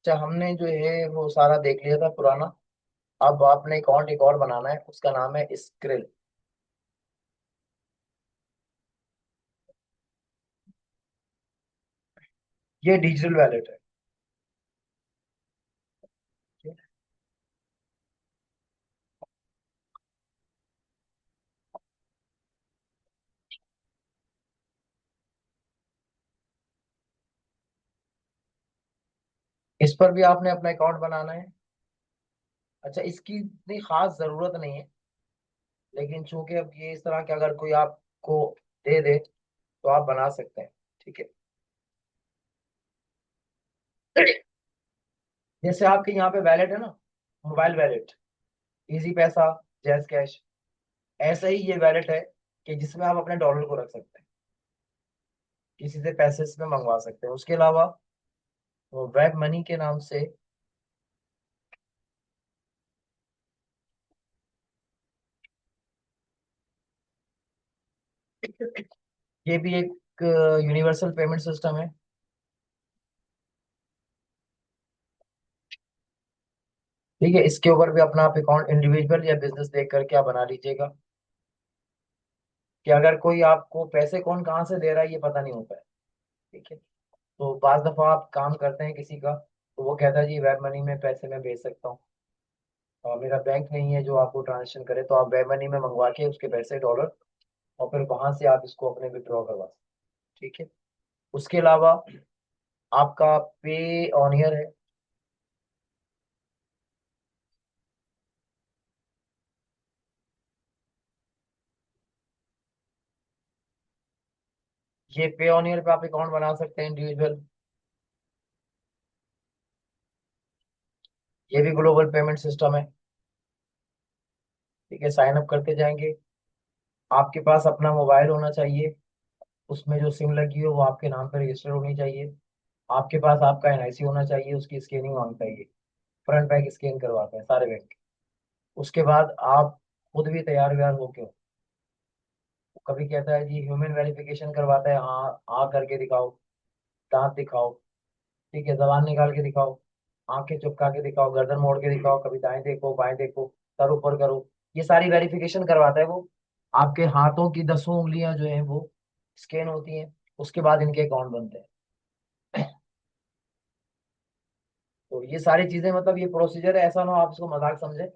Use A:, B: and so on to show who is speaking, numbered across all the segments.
A: अच्छा, हमने जो है वो सारा देख लिया था पुराना। अब आपने अकाउंट एक और बनाना है, उसका नाम है स्क्रिल। ये डिजिटल वैलेट है। ठीक है? इस पर भी आपने अपना अकाउंट बनाना है। अच्छा, इसकी इतनी खास जरूरत नहीं है, लेकिन चूंकि अब ये इस तरह के अगर कोई आपको दे दे तो आप बना सकते हैं। ठीक है। जैसे आपके यहाँ पे वैलेट है ना, मोबाइल वैलेट, इजी पैसा, जैज कैश, ऐसा ही ये वैलेट है कि जिसमें आप अपने डॉलर को रख सकते हैं, किसी से पैसे इसमें मंगवा सकते हैं। उसके अलावा वो वेब मनी के नाम से ये भी एक यूनिवर्सल पेमेंट सिस्टम है। ठीक है, इसके ऊपर भी अपना आप अकाउंट इंडिविजुअल या बिजनेस देख करके आप बना लीजिएगा, कि अगर कोई आपको पैसे कौन कहाँ से दे रहा है ये पता नहीं होता है। ठीक है। तो बाज दफा आप काम करते हैं किसी का, तो वो कहता है जी वेब मनी में पैसे मैं भेज सकता हूँ, और मेरा बैंक नहीं है जो आपको ट्रांजेक्शन करे, तो आप वेब मनी में मंगवा के उसके पैसे डॉलर, और फिर वहां से आप इसको अपने विड्रॉ करवा सकते हैं। ठीक है। उसके अलावा आपका पे ऑनियर है। ये पे ऑनियर पे आप अकाउंट बना सकते हैं इंडिविजुअल। ये भी ग्लोबल पेमेंट सिस्टम है। ठीक है, साइन अप करते जाएंगे। आपके पास अपना मोबाइल होना चाहिए, उसमें जो सिम लगी हो वो आपके नाम पर रजिस्टर होनी चाहिए। आपके पास आपका एनआईसी होना चाहिए, उसकी स्कैनिंग मांगता है ये, फ्रंट बैक स्कैन करवाते हैं सारे बैंक। उसके बाद आप खुद भी तैयार व्यार होके, कभी कहता है जी ह्यूमन वेरिफिकेशन करवाता है, हाँ हाँ करके दिखाओ, दांत दिखाओ, ठीक है, जबान निकाल के दिखाओ, आंखें चुपका के दिखाओ, गर्दन मोड़ के दिखाओ, कभी दाएं देखो बाएं देखो, सर ऊपर करो, ये सारी वेरिफिकेशन करवाता है वो। आपके हाथों की 10 उंगलियां जो है वो स्कैन होती हैं, उसके बाद इनके अकाउंट बनते हैं। तो ये सारी चीजें, मतलब ये प्रोसीजर है, ऐसा ना हो आप इसको मजाक समझे।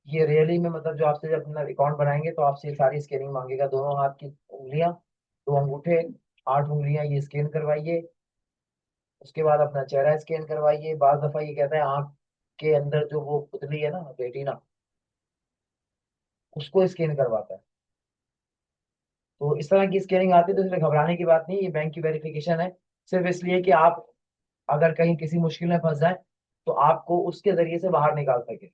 A: ये रियली में, मतलब जो आपसे जब अपना अकाउंट बनाएंगे तो आपसे ये सारी स्कैनिंग मांगेगा, दोनों हाथ की उंगलियां, 2 अंगूठे, 8 उंगलियां, ये स्कैन करवाइए। उसके बाद अपना चेहरा स्कैन करवाइए। बार दफा ये कहता है आंख के अंदर जो वो पुतली है ना, रेटिना, उसको स्कैन करवाता है। तो इस तरह की स्कैनिंग आती है, तो इसमें घबराने की बात नहीं, ये बैंक की वेरिफिकेशन है। सिर्फ इसलिए कि आप अगर कहीं किसी मुश्किल में फंस जाए तो आपको उसके जरिए से बाहर निकाल सके।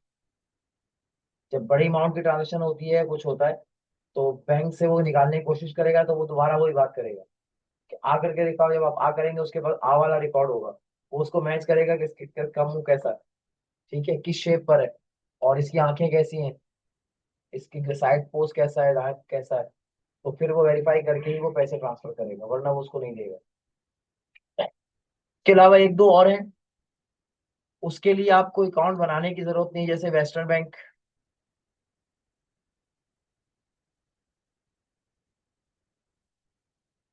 A: जब बड़ी अमाउंट की ट्रांजेक्शन होती है, कुछ होता है, तो बैंक से वो निकालने की कोशिश करेगा, तो वो दोबारा वही बात करेगा कि आ करके दिखाओ। जब आप आ करेंगे उसके बाद आ वाला रिकॉर्ड होगा, वो उसको मैच करेगा कि इसका मुंह कैसा है, ठीक है, किस शेप पर है, और इसकी आंखें कैसी हैं, इसकी साइड पोज कैसा है, दांत कैसा है। तो फिर वो वेरीफाई करके ही वो पैसे ट्रांसफर करेगा, वरना वो उसको नहीं देगा। इसके अलावा एक दो और हैं, उसके लिए आपको अकाउंट बनाने की जरूरत नहीं, जैसे वेस्टर्न बैंक,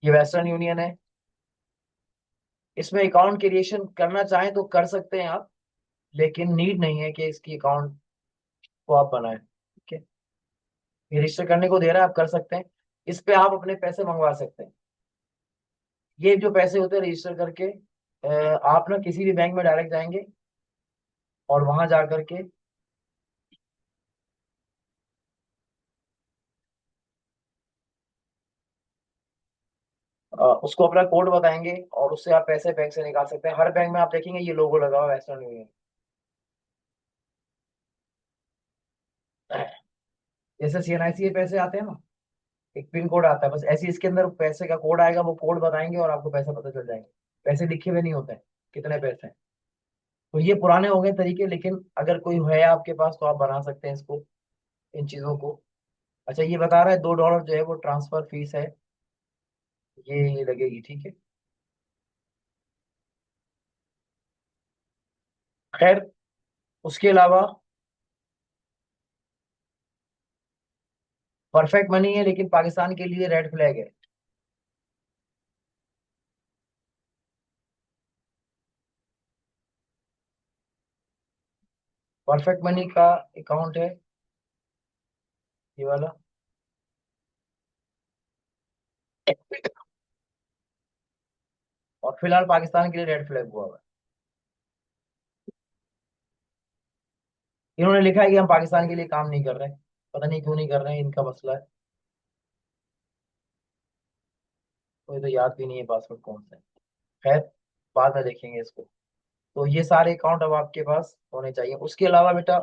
A: ये वेस्टर्न यूनियन है। इसमें अकाउंट क्रिएशन करना चाहें तो कर सकते हैं आप, लेकिन नीड नहीं है कि इसकी अकाउंट को आप बनाएं। ठीक है, ये रजिस्टर करने को दे रहा है, आप कर सकते हैं। इस पे आप अपने पैसे मंगवा सकते हैं। ये जो पैसे होते हैं रजिस्टर करके, आप ना किसी भी बैंक में डायरेक्ट जाएंगे, और वहां जा करके उसको अपना कोड बताएंगे, और उससे आप पैसे बैंक से निकाल सकते हैं। हर बैंक में आप देखेंगे ये लोगो लगा हुआ है, वेस्टर्न यूनियन। जैसे सीएनआईसी के पैसे आते हैं ना, एक पिन कोड आता है, बस ऐसे ही इसके अंदर पैसे का कोड आएगा, वो कोड बताएंगे और आपको पैसे पता चल जाएंगे। पैसे लिखे हुए नहीं होते हैं कितने पैसे हैं। तो ये पुराने हो गए तरीके, लेकिन अगर कोई है आपके पास तो आप बना सकते हैं इसको, इन चीजों को। अच्छा, ये बता रहा है $2 जो है वो ट्रांसफर फीस है, ये लगेगी। ठीक है। खैर, उसके अलावा परफेक्ट मनी है, लेकिन पाकिस्तान के लिए रेड फ्लैग है। परफेक्ट मनी का अकाउंट है ये वाला। और फिलहाल पाकिस्तान के लिए रेड फ्लैग हुआ हुआ है। इन्होंने लिखा है कि हम पाकिस्तान के लिए काम नहीं कर रहे हैं। पता नहीं क्यों नहीं कर रहे हैं, इनका मसला है। मुझे तो याद भी नहीं है पासवर्ड कौन सा है। खैर, बाद में देखेंगे इसको। तो ये सारे अकाउंट अब आपके पास होने चाहिए। उसके अलावा बेटा,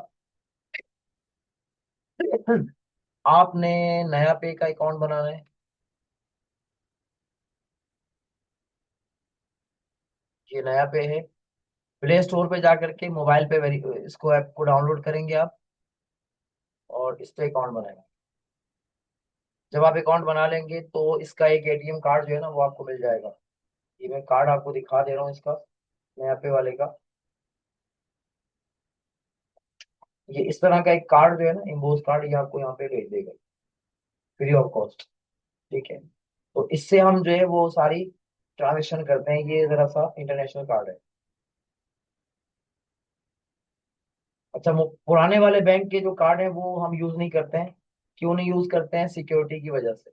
A: आपने नया पे का अकाउंट बनाना है। ये नया पे है। प्ले स्टोर पे जा करके मोबाइल पे इसको ऐप को डाउनलोड करेंगे आप, और इस पे अकाउंट बनाएंगे। जब आप अकाउंट बना लेंगे तो इसका एक एटीएम कार्ड जो है ना वो आपको मिल जाएगा। ये मैं कार्ड आपको दिखा दे रहा हूँ इसका, नया पे वाले का। ये इस तरह का एक कार्ड जो है ना, इम्बोस कार्ड, ये आपको यहाँ पे भेज देगा फ्री ऑफ कॉस्ट। ठीक है। तो इससे हम जो है वो सारी ट्रांजेक्शन करते हैं। ये जरा सा इंटरनेशनल कार्ड है। अच्छा, पुराने वाले बैंक के जो कार्ड है वो हम यूज नहीं करते हैं। क्यों नहीं यूज करते हैं? सिक्योरिटी की वजह से,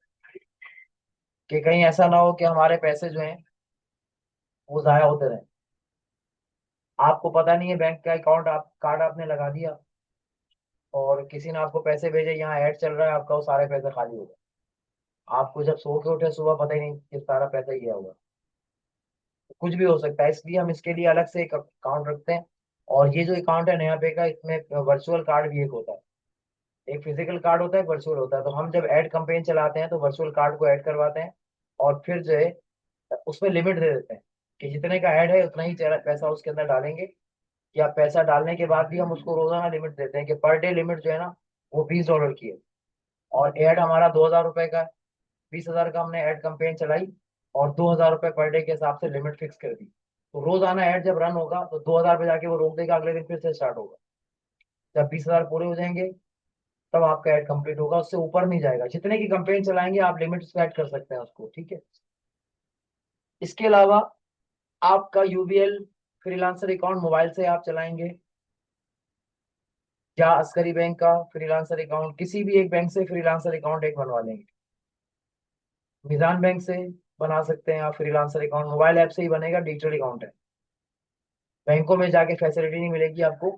A: कि कहीं ऐसा ना हो कि हमारे पैसे जो हैं वो जाया होते रहे। आपको पता नहीं है, बैंक का अकाउंट आप कार्ड आपने लगा दिया और किसी ने आपको पैसे भेजे, यहाँ ऐड चल रहा है आपका, वो सारे पैसे खाली हो गए। आपको जब सो के उठे सुबह पता ही नहीं कि सारा पैसा गया होगा। कुछ भी हो सकता है, इसलिए हम इसके लिए अलग से एक अकाउंट रखते हैं। और ये जो अकाउंट है नया पे का, इसमें वर्चुअल कार्ड भी एक होता है। एक फिजिकल कार्ड होता है, एक वर्चुअल होता है। तो हम जब ऐड कैंपेन चलाते हैं तो वर्चुअल कार्ड को ऐड करवाते हैं, और फिर जो है उसमें लिमिट दे देते हैं कि जितने का ऐड है उतना ही पैसा उसके अंदर डालेंगे। या पैसा डालने के बाद भी हम उसको रोजाना लिमिट देते हैं कि पर डे लिमिट जो है ना वो $20 की है। और ऐड हमारा $2000 का है। 20,000 का हमने ऐड कैंपेन चलाई, और $2000 पर डे के हिसाब से लिमिट फिक्स कर दी। तो रोजाना ऐड जब रन होगा तो 2000 पे जाके वो रोक देगा, अगले दिन फिर से स्टार्ट होगा। जब 20,000 पूरे हो जाएंगे तब आपका ऐड कंप्लीट होगा, उससे ऊपर नहीं जाएगा। जितने की कंपेन चलाएंगे आप लिमिट सेट कर सकते हैं उसको। ठीक है। इसके अलावा आपका यूबीएल फ्रीलांसर अकाउंट मोबाइल से आप चलाएंगे, या अस्करी बैंक का फ्रीलांसर अकाउंट, किसी भी एक बैंक से फ्रीलांसर अकाउंट एक बनवा लेंगे। मिजान बैंक से बना सकते हैं आप फ्रीलांसर अकाउंट, मोबाइल ऐप से ही बनेगा, डिजिटल अकाउंट है। बैंकों में जाके फैसिलिटी नहीं मिलेगी आपको।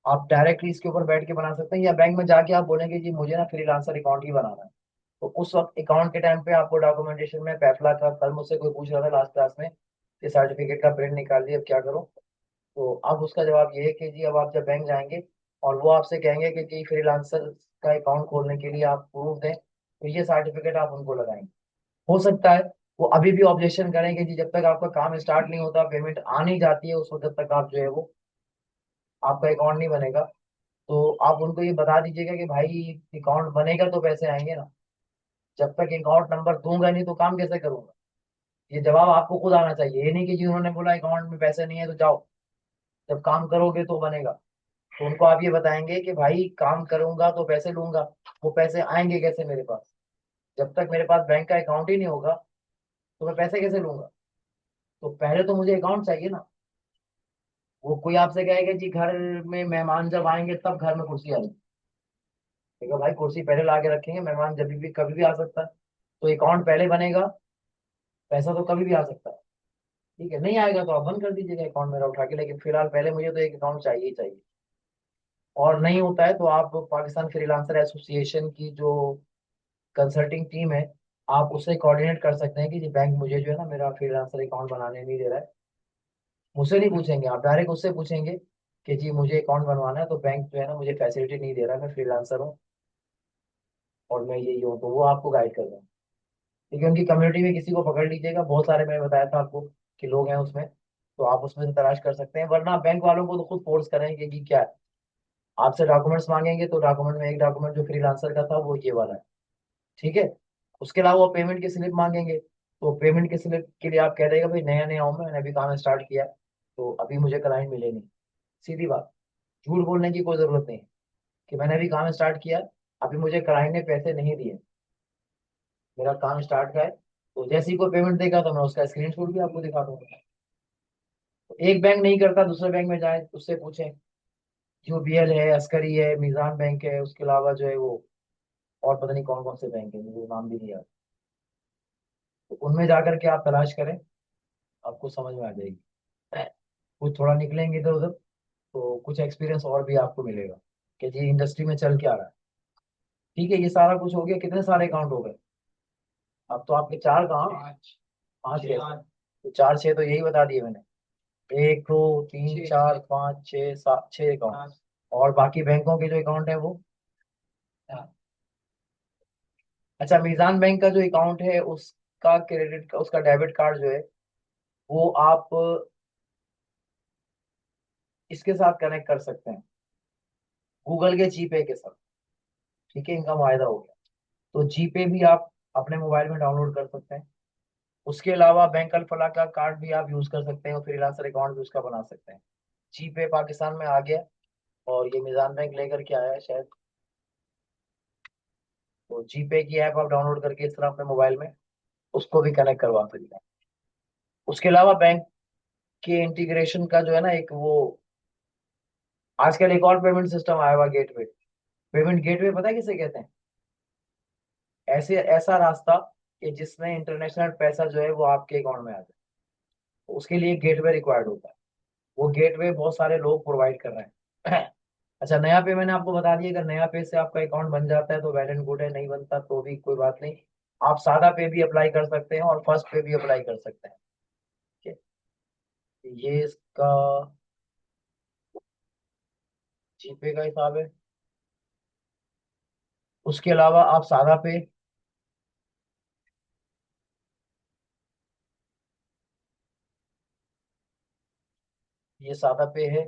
A: आप डायरेक्टली इसके ऊपर बैठ के बना सकते हैं, या बैंक में जाके आप बोलेंगे जी मुझे ना फ्रीलांसर अकाउंट ही बनाना है। तो उस वक्त अकाउंट के टाइम पे आपको डॉक्यूमेंटेशन में पैफला का, कल मुझसे कोई पूछ रहा था लास्ट क्लास में कि सर्टिफिकेट का प्रिंट निकाल दिया, अब क्या करो। तो अब उसका जवाब ये है कि जी अब आप जब बैंक जाएंगे और वो आपसे कहेंगे कि जी फ्रीलांसर का अकाउंट खोलने के लिए आप प्रूफ दें, तो ये सर्टिफिकेट आप उनको लगाएंगे। हो सकता है वो अभी भी ऑब्जेक्शन करें कि जी जब तक आपका काम स्टार्ट नहीं होता, पेमेंट आ नहीं जाती है, उस वक्त तक आप जो है वो आपका अकाउंट नहीं बनेगा। तो आप उनको ये बता दीजिएगा कि भाई अकाउंट बनेगा तो पैसे आएंगे ना, जब तक अकाउंट नंबर दूंगा नहीं तो काम कैसे करूंगा। ये जवाब आपको खुद आना चाहिए, ये नहीं कि जी उन्होंने बोला अकाउंट में पैसे नहीं है तो जाओ, जब काम करोगे तो बनेगा। तो उनको आप ये बताएंगे कि भाई काम करूंगा तो पैसे लूंगा, वो पैसे आएंगे कैसे मेरे पास? जब तक मेरे पास बैंक का अकाउंट ही नहीं होगा तो मैं पैसे कैसे लूंगा? तो पहले तो मुझे अकाउंट चाहिए ना। वो कोई आपसे कहेगा जी घर में मेहमान जब आएंगे तब घर में कुर्सी आएगी, देखो भाई कुर्सी पहले ला के रखेंगे, मेहमान जब भी कभी भी आ सकता है। तो अकाउंट पहले बनेगा, पैसा तो कभी भी आ सकता है। ठीक है, नहीं आएगा तो आप बंद कर दीजिएगा अकाउंट मेरा उठा के, लेकिन फिलहाल पहले मुझे तो एक अकाउंट चाहिए ही चाहिए। और नहीं होता है तो आप पाकिस्तान फ्रीलांसर एसोसिएशन की जो कंसल्टिंग टीम है, आप उससे कोऑर्डिनेट कर सकते हैं कि जी बैंक मुझे जो है ना मेरा फ्रीलांसर अकाउंट बनाने नहीं दे रहा है। मुझसे नहीं पूछेंगे, आप डायरेक्ट उससे पूछेंगे कि जी मुझे अकाउंट बनवाना है, तो बैंक जो है ना मुझे फैसिलिटी नहीं दे रहा है, मैं फ्रीलांसर हूँ और मैं यही हूँ, तो वो आपको गाइड कर दें। क्योंकि उनकी कम्युनिटी में किसी को पकड़ लीजिएगा, बहुत सारे मैंने बताया था आपको कि लोग हैं उसमें, तो आप उसमें से तलाश कर सकते हैं। वरना बैंक वालों को तो खुद फोर्स करेंगे कि क्या है, आपसे डॉक्यूमेंट्स मांगेंगे, तो डॉक्यूमेंट में एक डॉक्यूमेंट जो फ्रीलांसर का था वो ये वाला है। ठीक है। उसके अलावा वो पेमेंट की स्लिप मांगेंगे, तो पेमेंट की स्लिप के लिए आप कह देगा भाई नया नया हूँ, मैंने अभी काम स्टार्ट किया है, तो अभी मुझे क्लाइंट मिले नहीं। सीधी बात। झूठ बोलने की कोई जरूरत नहीं है कि मैंने अभी काम स्टार्ट किया, अभी मुझे क्लाइंट ने पैसे नहीं दिए, मेरा काम स्टार्ट का है, तो जैसे ही कोई पेमेंट देगा तो मैं उसका स्क्रीनशॉट भी आपको दिखा दूंगा। तो एक बैंक नहीं करता, दूसरे बैंक में जाए उससे पूछें। यूबीएल है, अस्करी है, मीजान बैंक है, उसके अलावा जो है वो और पता नहीं कौन कौन से बैंक है, मुझे नाम भी नहीं याद। तो उनमें जाकर के आप तलाश करें, आपको समझ में आ जाएगी। कुछ थोड़ा निकलेंगे इधर उधर, तो कुछ एक्सपीरियंस और भी आपको मिलेगा कि जी इंडस्ट्री में चल क्या रहा है। ठीक है, ये सारा कुछ हो गया, कितने सारे अकाउंट हो गए? अब तो आपके चार कहाँ, पाँच कैसे? तो चार छह तो यही बता दिए मैंने, एक दो तीन चार पाँच छः सात, छः अकाउंट। और बाकी बैंकों के जो अकाउंट है वो, अच्छा मीजान बैंक का जो अकाउंट है उसका क्रेडिट का, उसका डेबिट कार्ड जो है वो आप इसके साथ कनेक्ट कर सकते हैं, गूगल के जीपे के साथ। ठीक है, इनका मुआयदा हो गया। तो जीपे भी आप अपने मोबाइल में डाउनलोड कर सकते हैं। उसके अलावा बैंक अल फलाह का कार्ड भी आप यूज कर सकते हैं, और फ्रीलांसर अकाउंट भी उसका बना सकते हैं। जीपे पाकिस्तान में आ गया, और ये मिजान बैंक लेकर के आया है शायद। तो जीपे की ऐप आप डाउनलोड करके इस तरह अपने मोबाइल में उसको भी कनेक्ट करवा सकते हैं। उसके अलावा बैंक के इंटीग्रेशन का जो है ना एक वो, आजकल एक और पेमेंट सिस्टम आया हुआ गेटवे। पेमेंट गेटवे पता है किसे कहते हैं? ऐसे ऐसा रास्ता कि जिसमें इंटरनेशनल पैसा जो है वो आपके अकाउंट में आ जाए, तो उसके लिए गेटवे रिक्वायर्ड होता है। वो गेटवे बहुत सारे लोग प्रोवाइड कर रहे हैं। अच्छा, नया पे मैंने आपको बता दिया, अगर नया पे से आपका अकाउंट बन जाता है तो वेल एंड गुड है, नहीं बनता तो भी कोई बात नहीं। आप सादा पे भी अप्लाई कर सकते हैं और फर्स्ट पे भी अप्लाई कर सकते हैं। ठीक है, ये इसका जीपे का हिसाब है। उसके अलावा आप सादा पे, ये सादा पे है।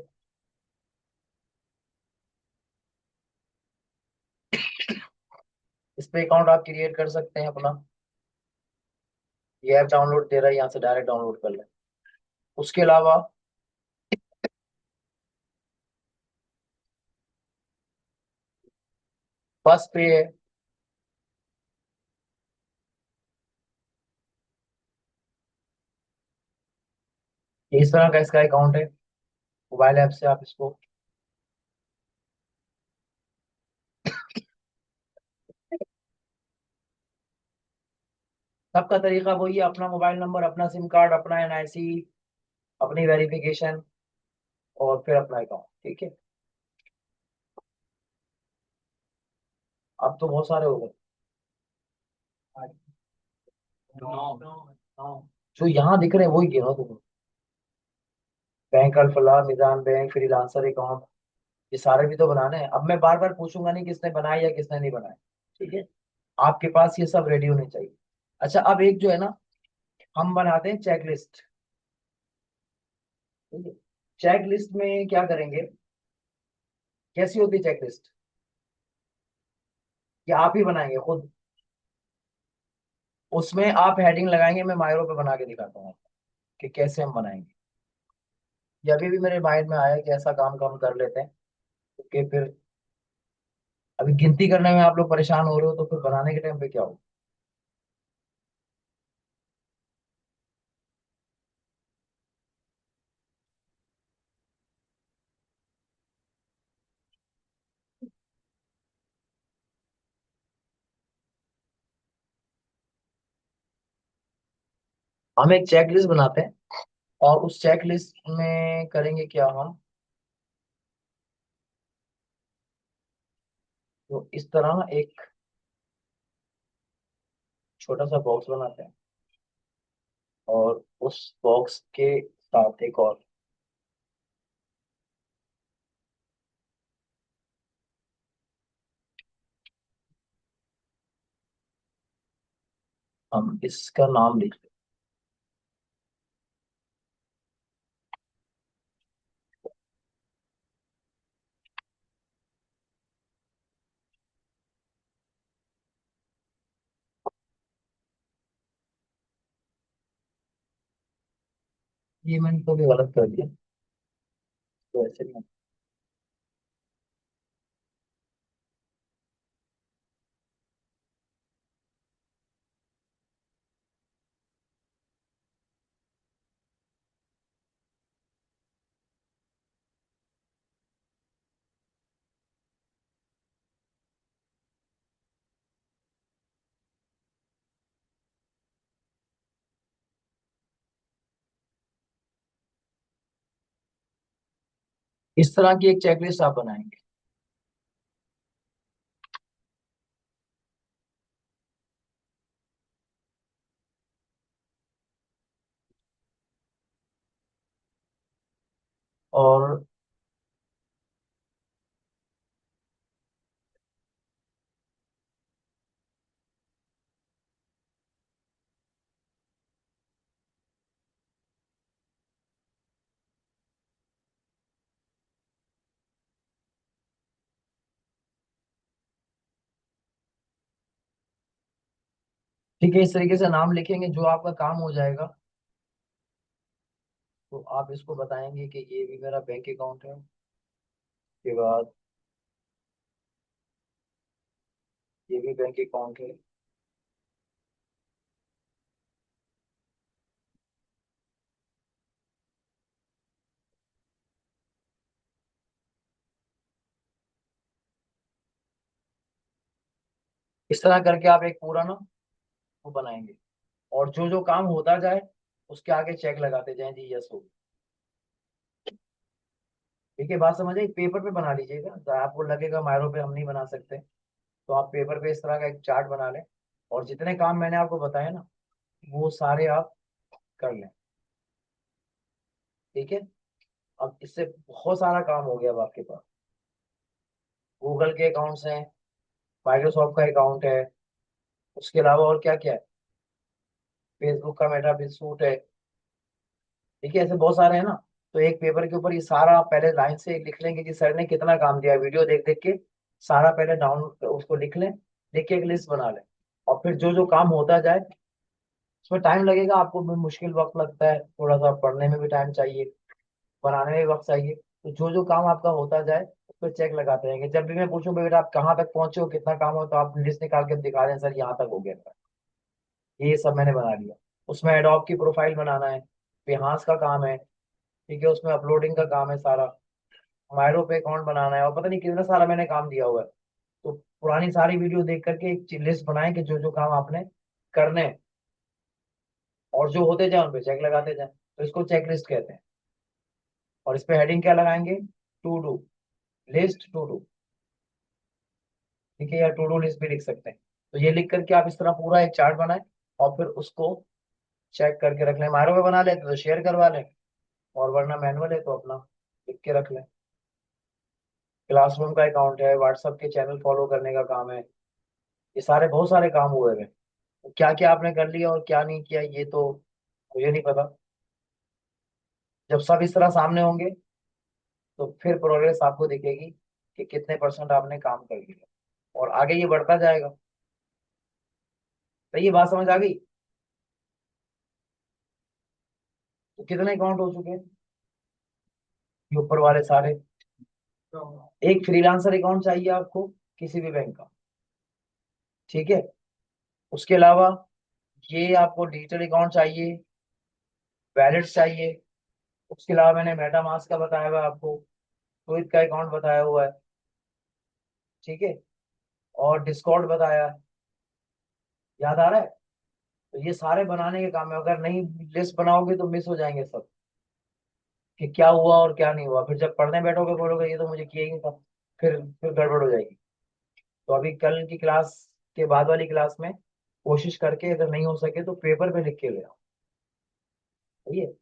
A: इस पे अकाउंट आप क्रिएट कर सकते हैं अपना। ये ऐप डाउनलोड दे रहा है, यहाँ से डायरेक्ट डाउनलोड कर लें। उसके अलावा फर्स्ट पे है, ये इस तरह का इसका अकाउंट है। मोबाइल ऐप से आप इसको, सबका तरीका वही है, अपना मोबाइल नंबर, अपना सिम कार्ड, अपना एनआईसी, अपनी वेरिफिकेशन, और फिर अपना अकाउंट। ठीक है, अब तो बहुत सारे हो गए। जो यहाँ दिख रहे हैं वही गिनो तुम। बैंक अल फलाह, मिजान बैंक, फ्रीलांसर अकाउंट, ये सारे भी तो बनाने हैं। अब मैं बार बार पूछूंगा नहीं किसने बनाया या किसने नहीं बनाया। ठीक है, आपके पास ये सब रेडी होने चाहिए। अच्छा, अब एक जो है ना, हम बनाते हैं चेक लिस्ट। ठीक है, चेक लिस्ट में क्या करेंगे, कैसी होती है चेक लिस्ट? ये आप ही बनाएंगे खुद? उसमें आप हेडिंग लगाएंगे, मैं मायरो पे बना के दिखाता हूँ कि कैसे हम बनाएंगे। ये अभी भी मेरे माइंड में आया कि ऐसा काम हम कर लेते हैं, क्योंकि फिर अभी गिनती करने में आप लोग परेशान हो रहे हो, तो फिर बनाने के टाइम पे क्या हो। हम एक चेक लिस्ट बनाते हैं, और उस चेक लिस्ट में करेंगे क्या हम, तो इस तरह ना एक छोटा सा बॉक्स बनाते हैं, और उस बॉक्स के साथ एक और, हम इसका नाम लिखते हैं। ये मैंने तो भी गलत कर दिया। तो ऐसे में इस तरह की एक चेकलिस्ट आप बनाएंगे। और ठीक है, इस तरीके से नाम लिखेंगे, जो आपका काम हो जाएगा तो आप इसको बताएंगे कि ये भी मेरा बैंक अकाउंट है। उसके बाद ये भी बैंक अकाउंट है। इस तरह करके आप एक पूरा ना वो बनाएंगे, और जो जो काम होता जाए उसके आगे चेक लगाते जाएं जी यस हो। ठीक है, बात समझ आई? पेपर पे बना लीजिएगा, तो आपको लगेगा मायरो पे हम नहीं बना सकते, तो आप पेपर पे इस तरह का एक चार्ट बना लें, और जितने काम मैंने आपको बताए ना वो सारे आप कर लें। ठीक है, अब इससे बहुत सारा काम हो गया अब आपके पास। गूगल के अकाउंट्स हैं, माइक्रोसॉफ्ट का अकाउंट है, उसके अलावा और क्या क्या है, फेसबुक का मेटा भी सूट है। ठीक है, ऐसे बहुत सारे हैं ना। तो एक पेपर के ऊपर ये सारा आप पहले लाइन से लिख लेंगे कि सर ने कितना काम दिया, वीडियो देख देख के सारा पहले डाउन उसको लिख लें, लिख के एक लिस्ट बना लें। और फिर जो जो काम होता जाए, उसमें टाइम लगेगा, आपको भी मुश्किल वक्त लगता है थोड़ा सा, पढ़ने में भी टाइम चाहिए, बनाने में भी वक्त चाहिए, तो जो जो काम आपका होता जाए उस पर चेक लगाते रहेंगे। जब भी मैं पूछूं बेटा आप कहाँ तक पहुंचे हो, कितना काम हो, तो आप लिस्ट निकाल के दिखा दें सर यहाँ तक हो गया था, ये सब मैंने बना लिया। उसमें एडोब की प्रोफाइल बनाना है, बेहास का काम है। ठीक है, उसमें अपलोडिंग का काम है सारा, मायरो पे अकाउंट बनाना है, और पता नहीं कितना सारा मैंने काम दिया हुआ है। तो पुरानी सारी वीडियो देख करके एक लिस्ट बनाएं कि जो जो काम आपने करने हैं, और जो होते जाए उन पे चेक लगाते जाए, तो इसको चेक लिस्ट कहते हैं। और इस पे हेडिंग क्या लगाएंगे, to do list, to do. ठीक है, या टू डू लिस्ट भी लिख सकते हैं। तो ये लिख करके आप इस तरह पूरा एक चार्ट बनाएं, और फिर उसको चेक करके रख लें। मायरो पे बना लेते तो शेयर करवा लें, और वरना मैनुअल है तो अपना लिख के रख लें। क्लासरूम का अकाउंट है, व्हाट्सएप के चैनल फॉलो करने का काम है, ये सारे बहुत सारे काम हुए हैं। तो क्या क्या आपने कर लिया और क्या नहीं किया ये तो मुझे नहीं पता। जब सब इस तरह सामने होंगे तो फिर प्रोग्रेस आपको दिखेगी कि कितने परसेंट आपने काम कर लिया, और आगे ये बढ़ता जाएगा। तो ये बात समझ आ गई? तो कितने अकाउंट हो चुके हैं ये ऊपर वाले सारे? एक फ्रीलांसर अकाउंट चाहिए आपको किसी भी बैंक का। ठीक है, उसके अलावा ये आपको डिजिटल अकाउंट चाहिए, वैलेट चाहिए। उसके अलावा मैंने मेटामास्क का बताया हुआ है आपको, ट्विट का अकाउंट बताया हुआ है। ठीक है, और डिस्कॉर्ड बताया है, याद आ रहा है? तो ये सारे बनाने के काम है, अगर नहीं लिस्ट बनाओगे तो मिस हो जाएंगे सब, कि क्या हुआ और क्या नहीं हुआ। फिर जब पढ़ने बैठोगे बोलोगे ये तो मुझे किया ही नहीं था, फिर गड़बड़ हो जाएगी। तो अभी कल की क्लास के बाद वाली क्लास में कोशिश करके, अगर नहीं हो सके तो पेपर पे लिख के ले आओ। सही है,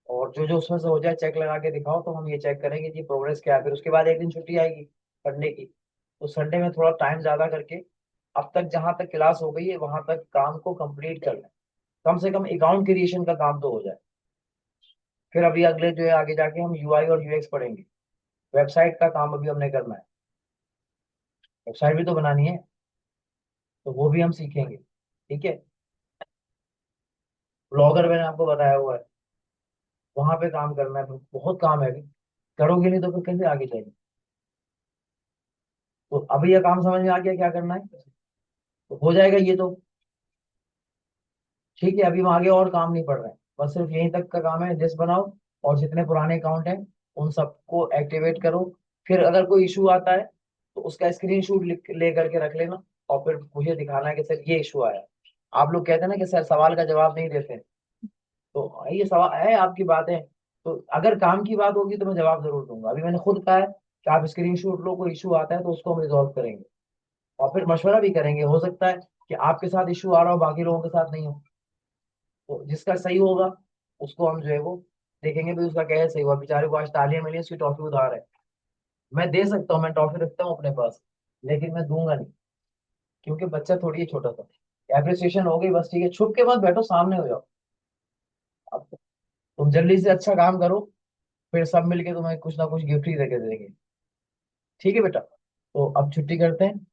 A: और जो जो उसमें से हो जाए चेक लगा के दिखाओ, तो हम ये चेक करेंगे कि प्रोग्रेस क्या है। फिर उसके बाद एक दिन छुट्टी आएगी संडे की, तो संडे में थोड़ा टाइम ज्यादा करके अब तक जहां तक क्लास हो गई है वहां तक काम को कंप्लीट कर लें। कम से कम अकाउंट क्रिएशन का काम तो हो जाए। फिर अभी अगले जो है आगे जाके हम यूआई और यूएक्स पढ़ेंगे। वेबसाइट का काम अभी हमने करना है, वेबसाइट भी तो बनानी है, तो वो भी हम सीखेंगे। ठीक है, ब्लॉगर मैंने आपको बताया हुआ है, वहां पे काम करना है, बहुत काम है अभी। करोगे नहीं तो फिर कैसे आगे जाएंगे? तो अभी ये काम समझ में आ गया क्या करना है? तो हो जाएगा ये तो। ठीक है, अभी हम आगे और काम नहीं पड़ रहा है, बस सिर्फ यहीं तक का काम है, लिस्ट बनाओ और जितने पुराने अकाउंट हैं उन सबको एक्टिवेट करो। फिर अगर कोई इशू आता है तो उसका स्क्रीनशॉट ले करके रख लेना, और फिर मुझे दिखाना है कि सर ये इशू आया। आप लोग कहते हैं ना कि सर सवाल का जवाब नहीं देते, तो ये सवाल है आपकी बातें। तो अगर काम की बात होगी तो मैं जवाब जरूर दूंगा। अभी मैंने खुद कहा है कि आप स्क्रीनशॉट लो, कोई इशू आता है तो उसको हम रिजॉल्व करेंगे, और फिर मशवरा भी करेंगे। हो सकता है कि आपके साथ इशू आ रहा हो, बाकी लोगों के साथ नहीं हो, तो जिसका सही होगा उसको हम जो है वो देखेंगे भाई उसका क्या है सही हुआ। बेचारे को आज तालियां मिली, उसकी टॉफी उधार है। मैं दे सकता हूँ, मैं टॉफी रखता हूँ अपने पास, लेकिन मैं दूंगा नहीं, क्योंकि बच्चा थोड़ी है छोटा सा। एप्रिसिएशन हो गई बस, ठीक है, छुप के मत बैठो, सामने हो जाओ। अब तुम जल्दी से अच्छा काम करो, फिर सब मिलके तुम्हें कुछ ना कुछ गिफ्ट ही देके देंगे। ठीक है बेटा, तो अब छुट्टी करते हैं।